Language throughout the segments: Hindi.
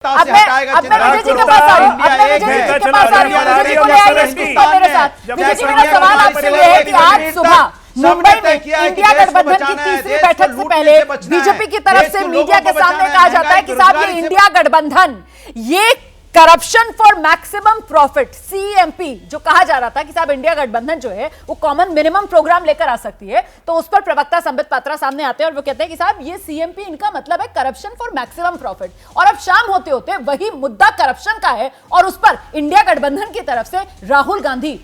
अब मैं विजय जी के पास आ रही हूं। मेरा सवाल आपसे ये है कि आज सुबह मुंबई में इंडिया गठबंधन की तीसरी बैठक से पहले बीजेपी की तरफ से मीडिया के सामने कहा जाता है कि साहब ये इंडिया गठबंधन ये corruption for maximum profit CMP जो कहा जा रहा था कि साहब इंडिया गठबंधन जो है वो कॉमन मिनिमम प्रोग्राम लेकर आ सकती है, तो उस पर प्रवक्ता संबित पात्रा सामने आते हैं और वो कहते हैं कि साहब ये सीएमपी इनका मतलब है करप्शन फॉर मैक्सिमम प्रॉफिट। और अब शाम होते होते वही मुद्दा करप्शन का है और उस पर इंडिया गठबंधन की तरफ से राहुल गांधी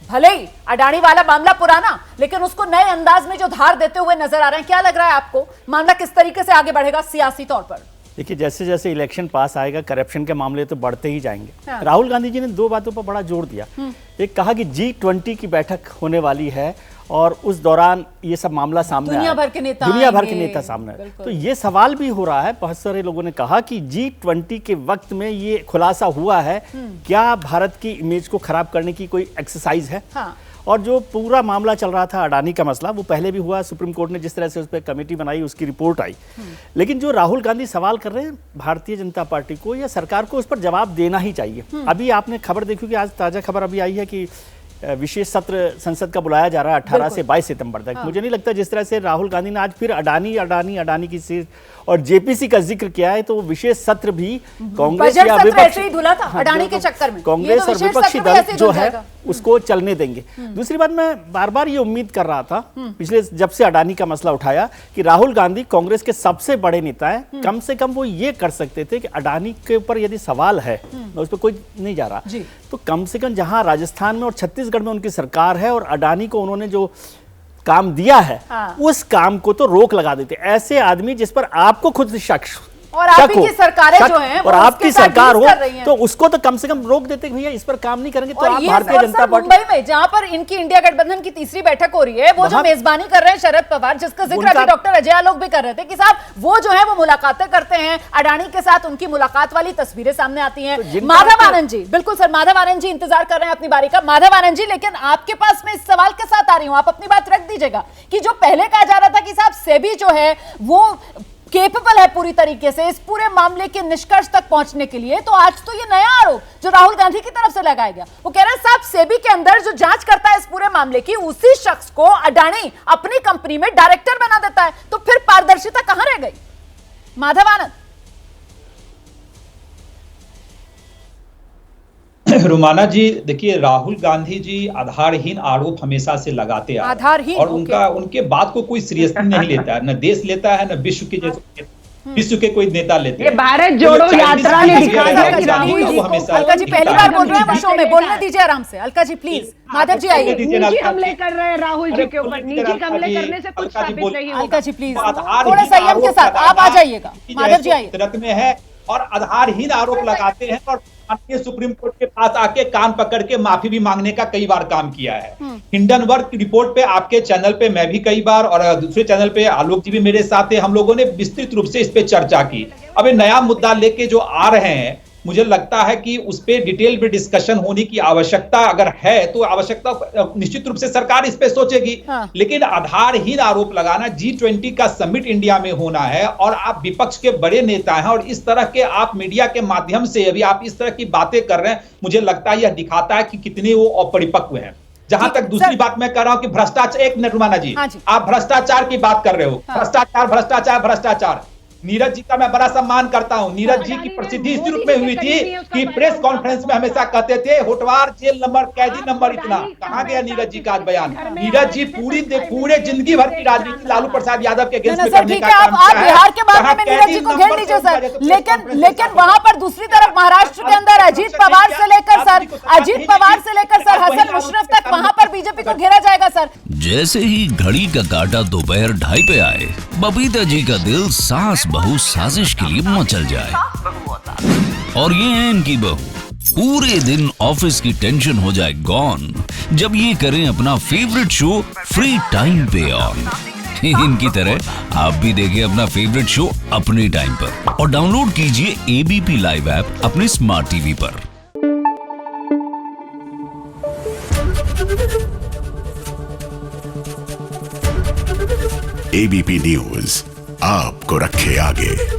भले ही अडानी वाला मामला पुराना लेकिन उसको नए अंदाज में जो धार देते हुए नजर आ रहे हैं। क्या लग रहा है आपको मामला किस तरीके से आगे बढ़ेगा सियासी तौर पर? देखिए, जैसे जैसे इलेक्शन पास आएगा करप्शन के मामले तो बढ़ते ही जाएंगे। हाँ। राहुल गांधी जी ने दो बातों पर बड़ा जोर दिया। एक कहा कि G20 की बैठक होने वाली है और उस दौरान ये सब मामला सामने दुनिया भर के नेता सामने आए। तो ये सवाल भी हो रहा है, बहुत सारे लोगों ने कहा कि G20 के वक्त में ये खुलासा हुआ है, क्या भारत की इमेज को खराब करने की कोई एक्सरसाइज है? हाँ। और जो पूरा मामला चल रहा था अडानी का मसला, वो पहले भी हुआ, सुप्रीम कोर्ट ने जिस तरह से उस पर कमेटी बनाई उसकी रिपोर्ट आई। लेकिन जो राहुल गांधी सवाल कर रहे हैं, भारतीय जनता पार्टी को या सरकार को उस पर जवाब देना ही चाहिए। अभी आपने खबर देखी होगी, आज ताजा खबर अभी आई है कि विशेष सत्र संसद का बुलाया जा रहा है 18 से 22 सितंबर तक। मुझे नहीं लगता जिस तरह से राहुल गांधी ने आज फिर अडानी की सीट और जेपीसी का जिक्र किया है, तो विशेष सत्र भी कांग्रेस या विपक्ष अडानी के चक्कर में कांग्रेस और विपक्षी दल जो है उसको चलने देंगे। दूसरी बात, मैं बार बार ये उम्मीद कर रहा था पिछले जब से अडानी का मसला उठाया कि राहुल गांधी कांग्रेस के सबसे बड़े नेता हैं, कम से कम वो ये कर सकते थे कि अडानी के ऊपर यदि सवाल है, उस पर कोई नहीं जा रहा, तो कम से कम जहां राजस्थान में और छत्तीसगढ़ में उनकी सरकार है और अडानी को उन्होंने जो काम दिया है, उस काम को तो रोक लगा देते। ऐसे आदमी जिस पर आपको खुद शक और आपकी सरकारें जो हैं और आपकी सरकार हो तो उसको तो कम से कम रोक देते भैया इस पर काम नहीं करेंगे। तो आप भारतीय जनता पार्टी मुंबई में जहां पर इनकी इंडिया गठबंधन की तीसरी बैठक हो रही है, वो जो मेजबानी कर रहे हैं शरद पवार, जिसका जिक्र अभी डॉक्टर अजय आलोक भी कर रहे थे कि साहब वो जो है वो मुलाकातें करते हैं, अडानी के साथ उनकी मुलाकात वाली तस्वीरें सामने आती हैं। माधव आनंद जी, बिल्कुल सर, माधव आनंद जी इंतजार कर रहे हैं अपनी बारी का। माधव आनंद जी, लेकिन आपके पास मैं इस सवाल के साथ आ रही हूं, आप अपनी बात रख दीजिएगा कि जो पहले कहा जा रहा था कि साहब सेबी जो है वो केपेबल है पूरी तरीके से इस पूरे मामले के निष्कर्ष तक पहुंचने के लिए, तो आज तो ये नया आरोप जो राहुल गांधी की तरफ से लगाया गया, वो कह रहे हैं साहब सेबी के अंदर जो जांच करता है इस पूरे मामले की, उसी शख्स को अडानी अपनी कंपनी में डायरेक्टर बना देता है, तो फिर पारदर्शिता कहां रह गई? माधव आनंद। रुमाना जी, देखिए, राहुल गांधी जी आधारहीन आरोप हमेशा से लगाते आ रहे हैं और उनके बात को कोई सीरियसली नहीं लेता है, न देश लेता है, न विश्व के कोई नेता लेते हैं। भारत जोड़ो यात्रा ने दिखा दिया कि राहुल जी को अलका जी पहली बार बोल रहे हैं शो में, बोलने दीजिए आराम से। अलका जी प्लीज, माधव जी आइए। निजी हमले कर रहे हैं राहुल जी के ऊपर, निजी हमले करने से कुछ साबित नहीं होगा। अलका जी प्लीज थोड़े संयम के साथ आप आ जाइएगा। माधव जी आइए। में है और आधारहीन आरोप लगाते हैं और सुप्रीम कोर्ट के पास आके कान पकड़ के माफी भी मांगने का कई बार काम किया है। हिंडनबर्ग की रिपोर्ट पे आपके चैनल पे मैं भी कई बार और दूसरे चैनल पे आलोक जी भी मेरे साथ थे, हम लोगों ने विस्तृत रूप से इस पे चर्चा की। अब नया मुद्दा लेके जो आ रहे हैं, मुझे लगता है कि उस पे डिटेल में डिस्कशन होने की आवश्यकता अगर है तो आवश्यकता निश्चित रूप से सरकार इस पे सोचेगी। लेकिन आधारहीन आरोप लगाना, G20 का समिट इंडिया में होना है और आप विपक्ष के बड़े नेता हैं और इस तरह के आप मीडिया के माध्यम से अभी आप इस तरह की बातें कर रहे हैं, मुझे लगता है यह दिखाता है कि कितने वो अपरिपक्व हैं। जहां तक दूसरी बात मैं कर रहा हूं कि भ्रष्टाचार, एक मिनट रुमाना जी, आप भ्रष्टाचार की बात कर रहे हो, भ्रष्टाचार। नीरज जी का मैं बड़ा सम्मान करता हूं। नीरज जी की प्रसिद्धि इस रूप में हुई थी कि प्रेस कॉन्फ्रेंस में हमेशा कहते थे होटवार, जेल नंबर, कैदी नंबर इतना। कहां गया नीरज जी का आज बयान? नीरज जी पूरे जिंदगी भर की राजनीति लालू प्रसाद यादव के अगेंस्ट में करने का काम किया है। बिहार के मामले में नीरज जी को घेर लीजिए सर, लेकिन वहां पर दूसरी तरफ महाराष्ट्र के अंदर अजीत पवार से लेकर सर हसन मुशर्रफ तक वहां पर बीजेपी को घेरा जाएगा सर। जैसे ही घड़ी का काटा दोपहर 2:30 पे आए, बबीता जी का दिल सास बहू साजिश के लिए मचल जाए। और ये है इनकी बहू, पूरे दिन ऑफिस की टेंशन हो जाए गॉन जब ये करें अपना फेवरेट शो फ्री टाइम पे ऑन। इनकी तरह आप भी देखें अपना फेवरेट शो अपने टाइम पर और डाउनलोड कीजिए एबीपी लाइव ऐप अपने स्मार्ट टीवी पर। एबीपी न्यूज आपको रखे आगे।